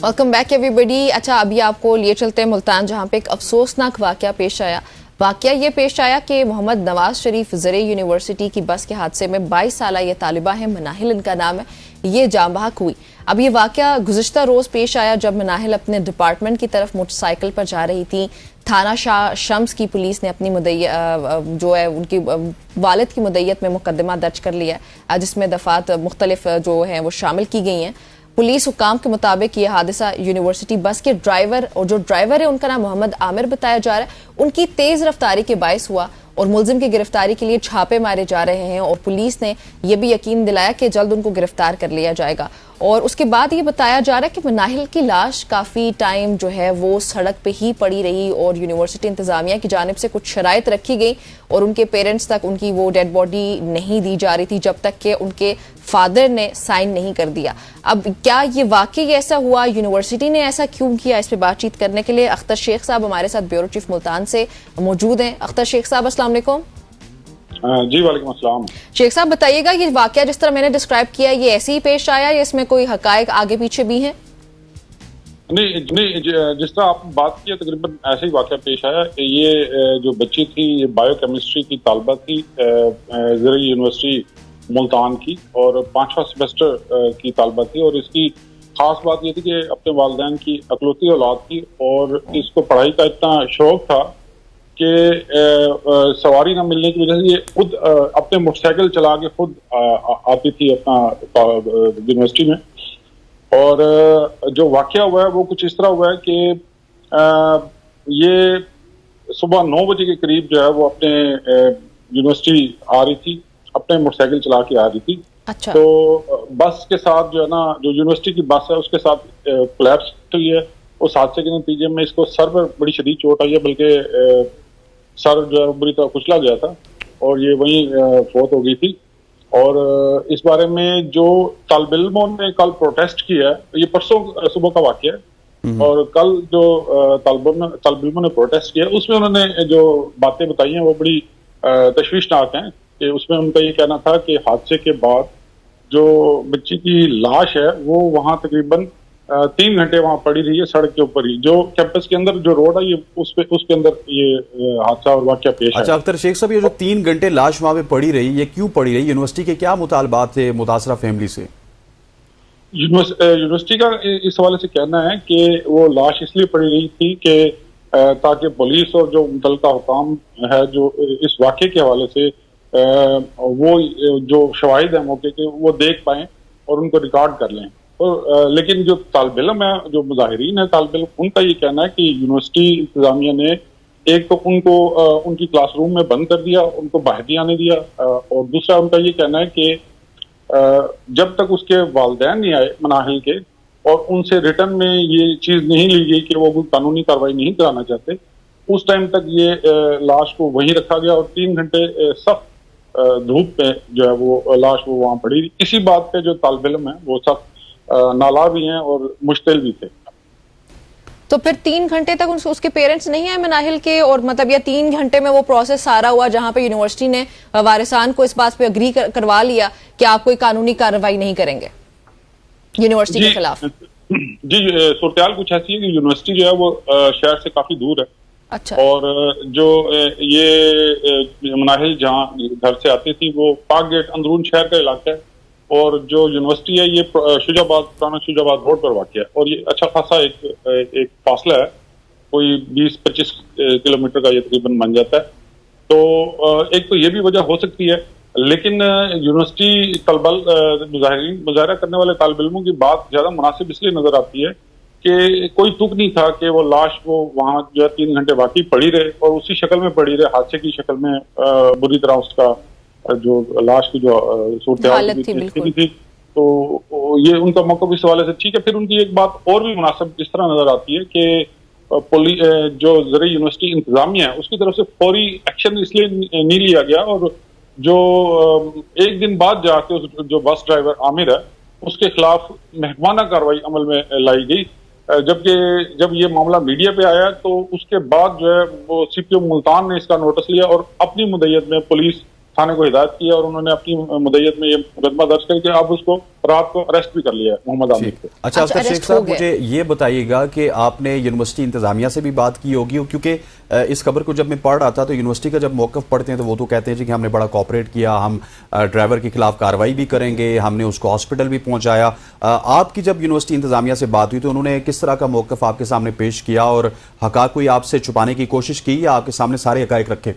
Welcome back everybody. अच्छा, अभी आपको लिए चलते हैं मुल्तान, जहां पे एक अफसोसनाक वाकया पेश आया। वाकया ये पेश आया कि मोहम्मद नवाज शरीफ ज़रे यूनिवर्सिटी की बस के हादसे में 22 साला ये तालिबा है, मनाहिल इनका नाम है, ये जाँ बहक हुई। अब ये वाकया गुज़िश्ता रोज़ पेश आया जब मनाहिल अपने डिपार्टमेंट की तरफ मोटरसाइकिल पर जा रही थी। थाना शाह शम्स की पुलिस ने अपनी जो है उनकी वालिद की मुद्दत में मुकदमा दर्ज कर लिया है, जिसमें दफात मुख्तलिफ जो हैं वो शामिल की गई हैं। पुलिस हुकाम के मुताबिक ये हादसा यूनिवर्सिटी बस के ड्राइवर, और जो ड्राइवर है उनका नाम मोहम्मद आमिर बताया जा रहा है, उनकी तेज रफ्तारी के बायस हुआ और मुलजिम की गिरफ्तारी के लिए छापे मारे जा रहे हैं। और पुलिस ने यह भी यकीन दिलाया कि जल्द उनको गिरफ्तार कर लिया जाएगा। और उसके बाद ये बताया जा रहा है कि मनाहिल की लाश काफ़ी टाइम जो है वो सड़क पे ही पड़ी रही और यूनिवर्सिटी इंतज़ामिया की जानिब से कुछ शराइत रखी गई और उनके पेरेंट्स तक उनकी वो डेड बॉडी नहीं दी जा रही थी जब तक कि उनके फादर ने साइन नहीं कर दिया। अब क्या ये वाकई ऐसा हुआ, यूनिवर्सिटी ने ऐसा क्यों किया, इस पर बातचीत करने के लिए अख्तर शेख साहब हमारे साथ ब्यूरो चीफ मुल्तान से मौजूद हैं। अख्तर शेख साहब, अस्सलाम वालेकुम। जी वालेकुम अस्सलाम। शेख साहब बताइएगा, ये वाकया जिस तरह मैंने डिस्क्राइब किया ये ऐसे ही पेश आया या इसमें कोई हकायक आगे पीछे भी हैं? नहीं, जिस तरह आप बात की तकरीबन ऐसे ही वाकया पेश आया। ये जो बच्ची थी ये बायोकेमिस्ट्री की तालबा थी, ज़रे यूनिवर्सिटी मुल्तान की, और 5वां सेमेस्टर की तालबा थी। और इसकी खास बात ये थी कि अपने वालिदैन की अकलौती औलाद थी और इसको पढ़ाई का इतना शौक था कि सवारी ना मिलने की वजह से ये खुद अपने मोटरसाइकिल चला के खुद आती थी अपना यूनिवर्सिटी में। और जो वाकया हुआ है वो कुछ इस तरह हुआ है कि ये सुबह 9 बजे के करीब जो है वो अपने यूनिवर्सिटी आ रही थी, अपने मोटरसाइकिल चला के आ रही थी। अच्छा। तो बस के साथ जो है ना, जो यूनिवर्सिटी की बस है उसके साथ कोलैप्स हुई है। उस हादसे के नतीजे में इसको सर पर बड़ी शदीद चोट आई है, बल्कि सर जो है बुरी तरह कुचला गया था और ये वहीं फौत हो गई थी। और इस बारे में जो तालिब-इल्मों ने कल प्रोटेस्ट किया है, ये परसों सुबह का वाकया है, और कल जो तालिब-इल्मों ने प्रोटेस्ट किया उसमें उन्होंने जो बातें बताई हैं वो बड़ी तशवीशनाक हैं। कि उसमें उनका ये कहना था कि हादसे के बाद जो बच्ची की लाश है वो वहाँ तकरीबन 3 घंटे वहां पड़ी रही है सड़क के ऊपर ही, जो कैंपस के अंदर जो रोड है ये उसके अंदर ये हादसा और वाकया पेश है। अच्छा अख्तर शेख साहब, ये जो 3 घंटे लाश वहां पे पड़ी रही, ये क्यों पड़ी रही? यूनिवर्सिटी के क्या मुतालबात थे मुतासरा फैमिली से? यूनिवर्सिटी का इस हवाले से कहना है कि वो लाश इसलिए पड़ी रही थी कि ताकि पुलिस और जो मुतल्लिका हुकाम है जो इस वाकये के हवाले से वो जो शवाहिद है मौके के वो देख पाएं और उनको रिकॉर्ड कर लें। लेकिन जो तालिब-इल्म है, जो मुजाहिरीन है तालिब-इल्म, उनका ये कहना है कि यूनिवर्सिटी इंतजामिया ने एक तो उनको उनकी क्लासरूम में बंद कर दिया, उनको बाहर नहीं आने दिया, और दूसरा उनका ये कहना है कि जब तक उसके वालिदैन नहीं आए मनाहिल के और उनसे रिटर्न में ये चीज़ नहीं ली गई कि वो कोई कानूनी कार्रवाई नहीं कराना चाहते, उस टाइम तक ये लाश को वहीं रखा गया और 3 घंटे सख्त धूप पे जो है वो लाश वो वहाँ पड़ी। इसी बात पे जो तालिब-इल्म है वो सख्त नाला भी हैं और मुश्तिल भी थे। तो फिर 3 घंटे तक उसके पेरेंट्स नहीं आए मनाहिल के, और मतलब या 3 घंटे में वो प्रोसेस सारा हुआ जहां पे यूनिवर्सिटी ने वारिसान को इस बात पे अग्री करवा लिया कि आप कोई कानूनी कार्रवाई नहीं करेंगे यूनिवर्सिटी के खिलाफ? जी, सूरत कुछ ऐसी है कि यूनिवर्सिटी जो है वो शहर से काफी दूर है। अच्छा। और जो ये मनाहिल जहाँ घर से आती थी वो पाक गेट अंदरून शहर का इलाका है, और जो यूनिवर्सिटी है ये पुराना शुजाबाद रोड पर वाक़ है, और ये अच्छा खासा एक फासला है, कोई 20-25 किलोमीटर का ये तकरीबन बन जाता है। तो एक तो ये भी वजह हो सकती है, लेकिन यूनिवर्सिटी मुजाहरा करने वाले तालिब-इल्मों की बात ज़्यादा मुनासिब इसलिए नजर आती है कि कोई तुक नहीं था कि वो लाश वो वहाँ जो है 3 घंटे बाकी पड़ी रहे और उसी शक्ल में पड़ी रहे, हादसे की शक्ल में बुरी तरह उसका जो लाश की जो सूरत थी। तो ये उनका मौक़िफ़ इस हवाले से ठीक है। फिर उनकी एक बात और भी मुनासिब इस तरह नजर आती है कि जो ज़रे यूनिवर्सिटी इंतजामिया है उसकी तरफ से फौरी एक्शन इसलिए नहीं लिया गया, और जो एक दिन बाद जाके जो बस ड्राइवर आमिर है उसके खिलाफ महकमाना कार्रवाई अमल में लाई गई। जबकि जब ये मामला मीडिया पे आया तो उसके बाद जो है वो CPO मुल्तान ने इसका नोटिस लिया और अपनी मुद्दत में पुलिस थाने को हिदायत की और उन्होंने अपनी मुद्दत में ये मुकदमा दर्ज करके अब उसको रात को अरेस्ट भी कर लिया है, मोहम्मद आमिर को। अच्छा अस्कर शेख अरेस्ट हो साहब, गए। मुझे ये बताइएगा कि आपने यूनिवर्सिटी इंतजामिया से भी बात की होगी, क्योंकि इस खबर को जब मैं पढ़ रहा था तो यूनिवर्सिटी का जब मौक़िफ़ पढ़ते हैं तो वो तो कहते हैं जी कि हमने बड़ा कोऑपरेट किया, हम ड्राइवर के खिलाफ कार्रवाई भी करेंगे, हमने उसको हॉस्पिटल भी पहुंचाया। आपकी जब यूनिवर्सिटी इंतजामिया से बात हुई तो उन्होंने किस तरह का मौक़िफ़ आपके सामने पेश किया और हक़ाक़ कोई आपसे छुपाने की कोशिश की या आपके सामने सारे हक़ाइक़ रखे?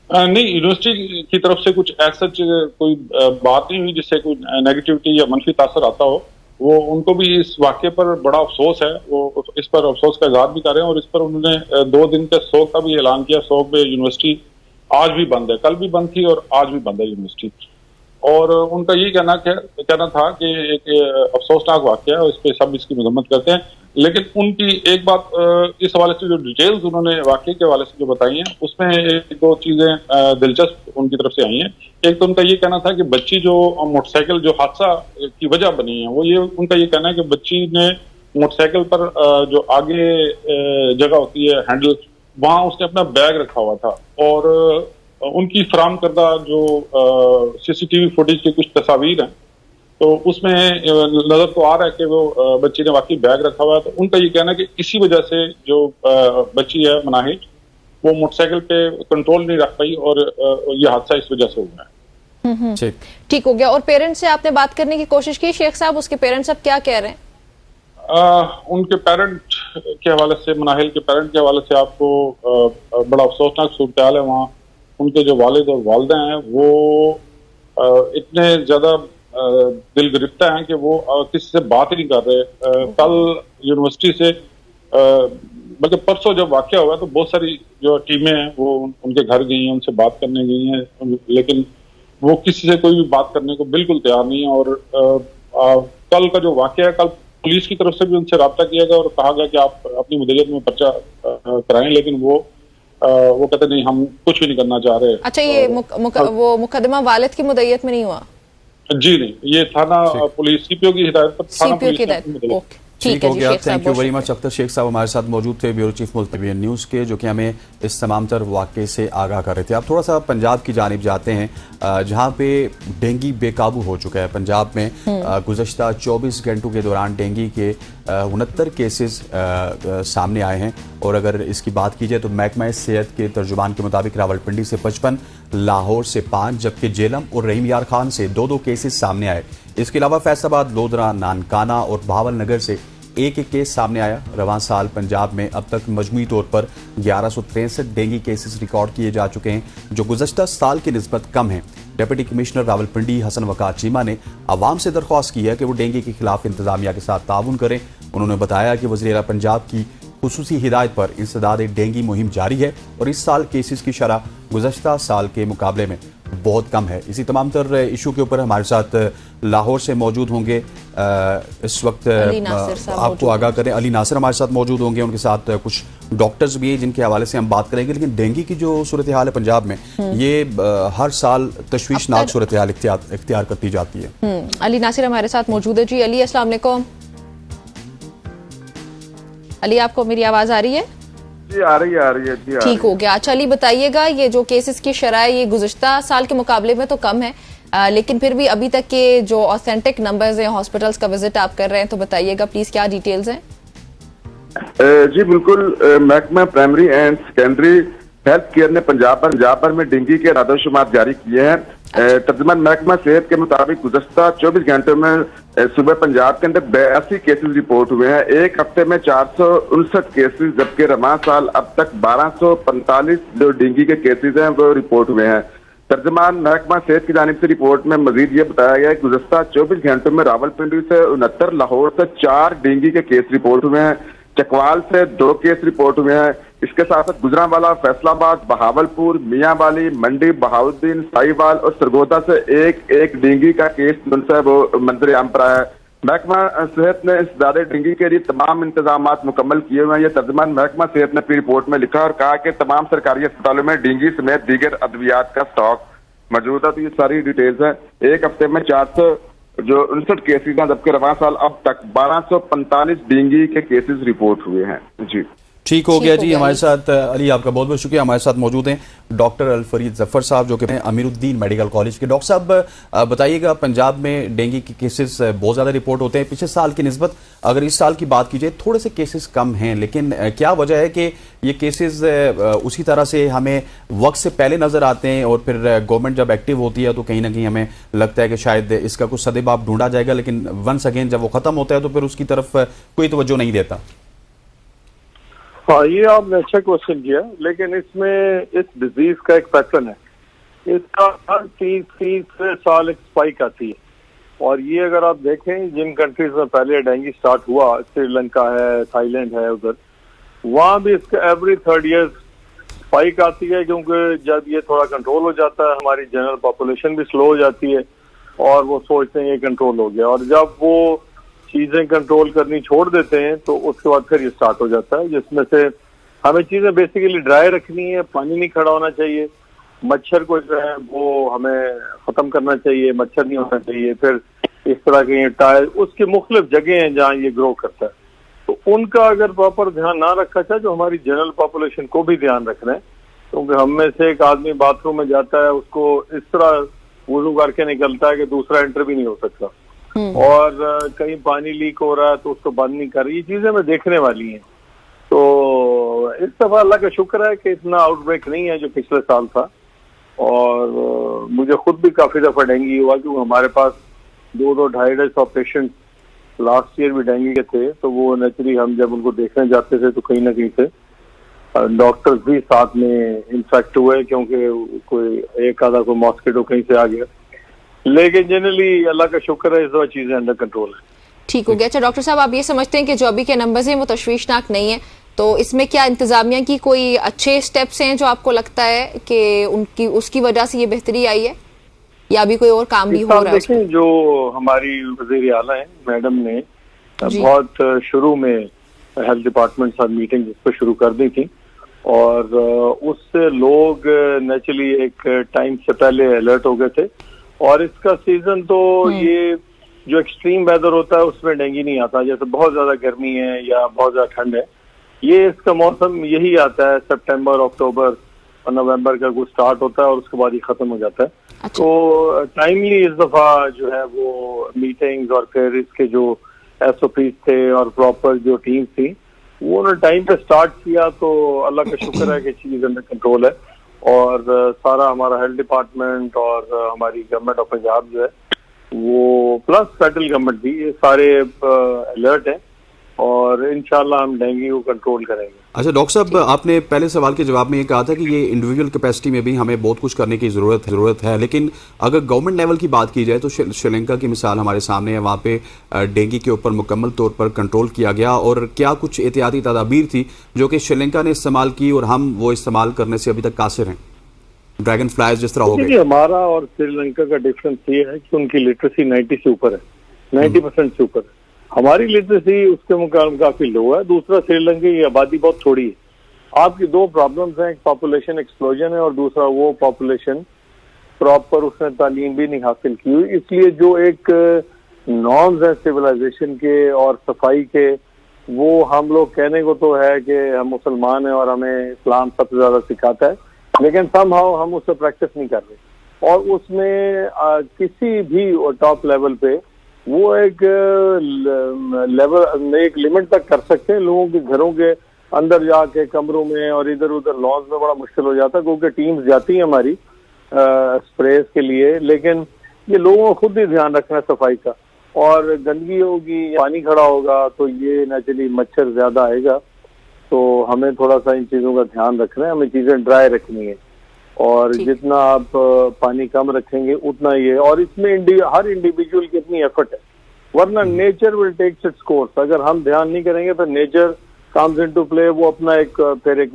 नहीं, यूनिवर्सिटी की तरफ से कुछ ऐसा कोई बात नहीं हुई जिससे कोई नेगेटिविटी या मनफी तासर आता हो। वो उनको भी इस वाक़े पर बड़ा अफसोस है, वो इस पर अफसोस का इज़हार भी कर रहे हैं और इस पर उन्होंने 2 दिन के सोग का भी ऐलान किया। सोग में यूनिवर्सिटी आज भी बंद है, कल भी बंद थी और आज भी बंद है यूनिवर्सिटी। और उनका यही कहना था कि एक अफसोसनाक वाक़या है और इस पर सब इसकी मजम्मत करते हैं। लेकिन उनकी एक बात इस हवाले से जो डिटेल्स उन्होंने वाक़े के हवाले से जो बताई हैं उसमें 1-2 चीज़ें दिलचस्प उनकी तरफ से आई हैं। एक तो उनका ये कहना था कि बच्ची जो मोटरसाइकिल जो हादसा की वजह बनी है, वो ये उनका ये कहना है कि बच्ची ने मोटरसाइकिल पर जो आगे जगह होती है हैंडल, वहाँ उसने अपना बैग रखा हुआ था और उनकी फराम करदा जो सीसीटीवी फुटेज की कुछ तस्वीर हैं तो उसमें नजर तो आ रहा है कि वो बच्ची ने वाकई बैग रखा हुआ है। तो उनका ये कहना है कि इसी वजह से जो बच्ची है मनाहिद, वो मोटरसाइकिल पे कंट्रोल नहीं रख पाई और ये हादसा इस वजह से हुआ है। ठीक हो गया। और पेरेंट्स से आपने बात करने की कोशिश की शेख साहब, उसके पेरेंट्स अब क्या कह रहे हैं? उनके पेरेंट के हवाले से, मनाहिल के पेरेंट के हवाले से आपको बड़ा अफसोसनाक सूरत हाल है। वहाँ उनके जो वालिद और वालिदा हैं वो इतने ज्यादा दिल गिरफ्ता हैं कि वो किसी से बात ही नहीं कर रहे। कल यूनिवर्सिटी से बल्कि परसों जब वाकया हुआ तो बहुत सारी जो टीमें हैं वो उनके घर गई हैं, उनसे बात करने गई हैं, लेकिन वो किसी से कोई भी बात करने को बिल्कुल तैयार नहीं है। और कल का जो वाकया है, कल पुलिस की तरफ से भी उनसे रब्ता किया गया और कहा गया कि आप अपनी मुद्दत में पर्चा कराएं, लेकिन वो कहते नहीं, हम कुछ भी नहीं करना चाह रहे। अच्छा, ये वो मुकदमा वालिद की मुद्दत में नहीं हुआ? जी नहीं, ये थाना पुलिस सीपीओ की हिदायत पर, थाना सीपीओ की पुलिस हिदायत। ओके, ठीक हो गया। Thank you very much. Akhtar Shaikh साहब हमारे साथ मौजूद थे, ब्यूरो चीफ मुल्तवी न्यूज़ के, जो कि हमें इस तमाम तर वाक़े से आगाह कर रहे थे। अब थोड़ा सा पंजाब की जानिब जाते हैं, जहाँ पे डेंगू बेकाबू हो चुका है। पंजाब में गुज़श्ता 24 घंटों के दौरान डेंगू के 69 केसेस सामने आए हैं। और अगर इसकी बात की जाए तो महकमा सेहत के तर्जुमान के मुताबिक रावलपिंडी से 55, लाहौर से 5, जबकि जेलम और रहीम यार खान से 2-2 केसेस सामने आए। इसके अलावा फैसलाबाद, लोधरा, नानकाना और भावल नगर से एक केस सामने आया। रवां साल पंजाब में अब तक मजमूई तौर पर 1163 डेंगू केसेस रिकॉर्ड किए जा चुके हैं, जो गुज़श्ता साल की निस्बत कम है। डिप्टी कमिश्नर रावलपिंडी हसन वकार चीमा ने आवाम से दरख्वास्त की है कि वो डेंगू के खिलाफ इंतजामिया के साथ ताउन करें। उन्होंने बताया कि वज़ीर आला पंजाब की खुसूसी हिदायत पर इंसदाद डेंगू मुहिम जारी है और इस साल केसेस की शरह गुज़श्ता साल के मुकाबले में बहुत कम है। इसी तमाम तर इशू के ऊपर हमारे साथ लाहौर से मौजूद होंगे इस वक्त, आपको आगाह करें, अली नासिर हमारे साथ मौजूद होंगे, उनके साथ कुछ डॉक्टर्स भी हैं जिनके हवाले से हम बात करेंगे। लेकिन डेंगू की जो सूरत हाल है पंजाब में, ये हर साल तशवीशनाक सूरत हाल इख्तियार करती जाती है। अली नासिर हमारे साथ मौजूद है। जी अली, अस्सलाम वालेकुम। अली, आपको मेरी आवाज आ रही है? जी आ रही है जी। ठीक हो गया। अच्छा अली, बताइएगा, ये जो केसेस की शरह ये गुज़श्ता साल के मुकाबले में तो कम है, लेकिन फिर भी अभी तक के जो ऑथेंटिक नंबर्स हैं, हॉस्पिटल्स का विजिट आप कर रहे हैं, तो बताइएगा प्लीज क्या डिटेल्स हैं? जी बिल्कुल, महकमा primary and secondary health care ने पंजाब भर में डेंगू के रादोशुमार जारी किए हैं। तर्जुमान महकमा सेहत के मुताबिक गुज़श्ता 24 घंटों में सुबह पंजाब के अंदर 82 केसेस रिपोर्ट हुए हैं। एक हफ्ते में 459 केसेस, जबकि रवां साल अब तक 1245 जो डेंगू के केसेस हैं वो रिपोर्ट हुए हैं। तर्जुमान महकमा सेहत की जानिब से रिपोर्ट में मजीद ये बताया गया है कि गुज़श्ता 24 घंटों में रावलपिंडी से 69, लाहौर से 4 डेंगू के केस रिपोर्ट हुए हैं, चकवाल से 2 केस रिपोर्ट हुए हैं। इसके साथ साथ गुजरांवाला, फैसलाबाद, बहावलपुर, मियांवाली, मंडी, बहाउद्दीन, साहिवाल और सरगोदा से एक डेंगू का केस वो मंजर आम पर आया है। महकमा सेहत ने इस दायरे डेंगू के लिए तमाम इंतजाम मुकम्मल किए हुए हैं। यह तर्जुमान महकमा सेहत ने अपनी रिपोर्ट में लिखा और कहा कि तमाम सरकारी अस्पतालों में डेंगू समेत दीगर अद्वियात का स्टॉक मौजूद है। तो ये सारी डिटेल्स है। एक हफ्ते में 459 केसेज हैं, जबकि रवां साल अब तक 1245 डेंगू के केसेस रिपोर्ट हुए हैं। जी ठीक हो गया जी। हमारे साथ अली, आपका बहुत बहुत शुक्रिया। हमारे साथ मौजूद हैं डॉक्टर अलफरीद जफर साहब, जो कि अमीरुद्दीन मेडिकल कॉलेज के। डॉक्टर साहब बताइएगा, पंजाब में डेंगू के केसेस बहुत ज़्यादा रिपोर्ट होते हैं पिछले साल की निस्बत। अगर इस साल की बात की जाए, थोड़े से केसेस कम हैं, लेकिन क्या वजह है कि ये केसेस उसी तरह से हमें वक्त से पहले नज़र आते हैं, और फिर गवर्नमेंट जब एक्टिव होती है तो कहीं ना कहीं हमें लगता है कि शायद इसका कुछ सदेबाब ढूंढा जाएगा, लेकिन वंस अगेन जब वो ख़त्म होता है तो फिर उसकी तरफ कोई तवज्जो नहीं देता। हाँ, ये आपने अच्छा क्वेश्चन किया, लेकिन इसमें इस डिजीज का एक पैटर्न है। इसका हर 30 साल एक स्पाइक आती है, और ये अगर आप देखें जिन कंट्रीज में पहले डेंगू स्टार्ट हुआ, श्रीलंका है, थाईलैंड है, उधर वहाँ भी इसका एवरी 3 ईयर स्पाइक आती है, क्योंकि जब ये थोड़ा कंट्रोल हो जाता है, हमारी जनरल पॉपुलेशन भी स्लो हो जाती है और वो सोचते हैं ये कंट्रोल हो गया, और जब वो चीजें कंट्रोल करनी छोड़ देते हैं तो उसके बाद फिर ये स्टार्ट हो जाता है, जिसमें से हमें चीजें बेसिकली ड्राई रखनी है, पानी नहीं खड़ा होना चाहिए, मच्छर को जो है वो हमें खत्म करना चाहिए, मच्छर नहीं होना चाहिए। फिर इस तरह के टायर, उसकी मुख्तलिफ जगह हैं जहाँ ये ग्रो करता है, तो उनका अगर प्रॉपर ध्यान ना रखा जाए, जो हमारी जनरल पॉपुलेशन को भी ध्यान रखना है, क्योंकि हम में से एक आदमी बाथरूम में जाता है, उसको इस तरह वुजू करके निकलता है कि दूसरा एंटर भी नहीं हो सकता, और कहीं पानी लीक हो रहा है तो उसको बंद नहीं कर रही। ये चीजें मैं देखने वाली हैं। तो इस दफा अल्लाह का शुक्र है कि इतना आउटब्रेक नहीं है जो पिछले साल था, और मुझे खुद भी काफी दफा डेंगू हुआ, क्योंकि हमारे पास 2-2 पेशेंट लास्ट ईयर भी डेंगू के थे, तो वो नेचुरली हम जब उनको देखने जाते थे तो कहीं ना कहीं से डॉक्टर्स भी साथ में इन्फेक्ट हुए, क्योंकि कोई एक आधा कोई मॉस्किटो कहीं से आ गया, लेकिन जनरली अल्लाह का शुक्र है इस दफा चीजें अंडर कंट्रोल है। ठीक हो गया। अच्छा डॉक्टर साहब, आप ये समझते हैं कि जो अभी के नंबर्स हैं वो तशवीशनाक नहीं है, तो इसमें क्या इंतजामिया की कोई अच्छे स्टेप्स हैं जो आपको लगता है कि उनकी उसकी वजह से ये बेहतरी आई है, या अभी कोई और काम भी हो रहा है? देखें, जो हमारी वज़ीर आला है मैडम ने बहुत शुरू में हेल्थ डिपार्टमेंट साथ मीटिंग इस पर शुरू कर दी थी, और उससे लोग नेचुरली एक टाइम से पहले अलर्ट हो गए थे, और इसका सीजन तो ये जो एक्सट्रीम वेदर होता है उसमें डेंगू नहीं आता, जैसे बहुत ज्यादा गर्मी है या बहुत ज्यादा ठंड है, ये इसका मौसम यही आता है सितंबर, अक्टूबर और नवंबर का कुछ स्टार्ट होता है और उसके बाद ही खत्म हो जाता है। अच्छा। तो टाइमली इस दफा जो है वो मीटिंग्स और फिर इसके जो SOPs थे और प्रॉपर जो टीम थी वो उन्होंने टाइम पे स्टार्ट किया, तो अल्लाह का शुक्र है कि चीज अंडर कंट्रोल है, और सारा हमारा हेल्थ डिपार्टमेंट और हमारी गवर्नमेंट ऑफ पंजाब जो है वो प्लस फेडरल गवर्नमेंट भी, ये सारे अलर्ट हैं, और इंशाल्लाह हम डेंगू को कंट्रोल करेंगे। अच्छा डॉक्टर साहब, आपने पहले सवाल के जवाब में ये कहा था कि ये इंडिविजुअल कैपेसिटी में भी हमें बहुत कुछ करने की ज़रूरत है, लेकिन अगर गवर्नमेंट लेवल की बात की जाए तो श्रीलंका की मिसाल हमारे सामने है। वहाँ पे डेंगू के ऊपर मुकम्मल तौर पर कंट्रोल किया गया, और क्या कुछ एहतियाती तदाबीर थी जो कि श्रीलंका ने इस्तेमाल की और हम वो इस्तेमाल करने से अभी तक कासिर हैं? ड्रैगन फ्लाइज जिस तरह हो गए। हमारा और श्रीलंका का डिफरेंस ये है कि उनकी लिटरेसी 90 से ऊपर है, 90% से ऊपर है, हमारी लिटरेसी उसके मुकाबले काफी लो है। दूसरा, श्रीलंका की आबादी बहुत थोड़ी है। आपकी 2 प्रॉब्लम्स हैं, एक पॉपुलेशन एक्सप्लोजन है और दूसरा वो पॉपुलेशन प्रॉपर उसने तालीम भी नहीं हासिल की हुई, इसलिए जो एक नॉर्म्स है सिविलाइजेशन के और सफाई के, वो हम लोग कहने को तो है कि हम मुसलमान हैं और हमें इस्लाम सबसे ज्यादा सिखाता है, लेकिन समहाउ हम उससे प्रैक्टिस नहीं कर रहे, और उसमें किसी भी टॉप लेवल पे वो एक लेवल एक लिमिट तक कर सकते हैं। लोगों के घरों के अंदर जाके कमरों में और इधर उधर लॉन्स में बड़ा मुश्किल हो जाता है, क्योंकि टीम्स जाती हैं हमारी स्प्रेज के लिए, लेकिन ये लोगों को खुद ही ध्यान रखना है सफाई का, और गंदगी होगी, पानी खड़ा होगा तो ये नेचुरली मच्छर ज्यादा आएगा, तो हमें थोड़ा सा इन चीजों का ध्यान रखना है, हमें चीजें ड्राई रखनी है, और जितना आप पानी कम रखेंगे उतना ये, और इसमें हर इंडिविजुअल की अपनी एफर्ट है, वरना nature will take its course. अगर हम ध्यान नहीं करेंगे तो नेचर कम्स इनटू प्ले, वो अपना एक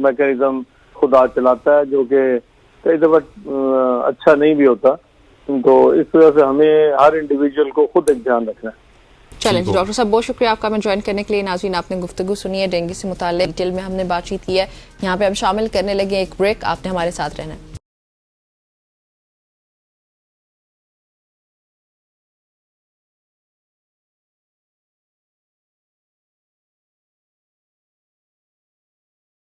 मैकेनिज्म खुदा चलाता है, जो कि कई दफा अच्छा नहीं भी होता, तो इस वजह से हमें हर इंडिविजुअल को खुद एक ध्यान रखना है। चलें जी डॉक्टर साहब, बहुत शुक्रिया आपका हमें ज्वाइन करने के लिए। नाज़रीन, आपने गुफ्तगू सुनी है, डेंगू से मुताल्लिक डिटेल में हमने बातचीत की है। यहाँ पे हम शामिल करने लगे एक ब्रेक, आपने हमारे साथ रहना है।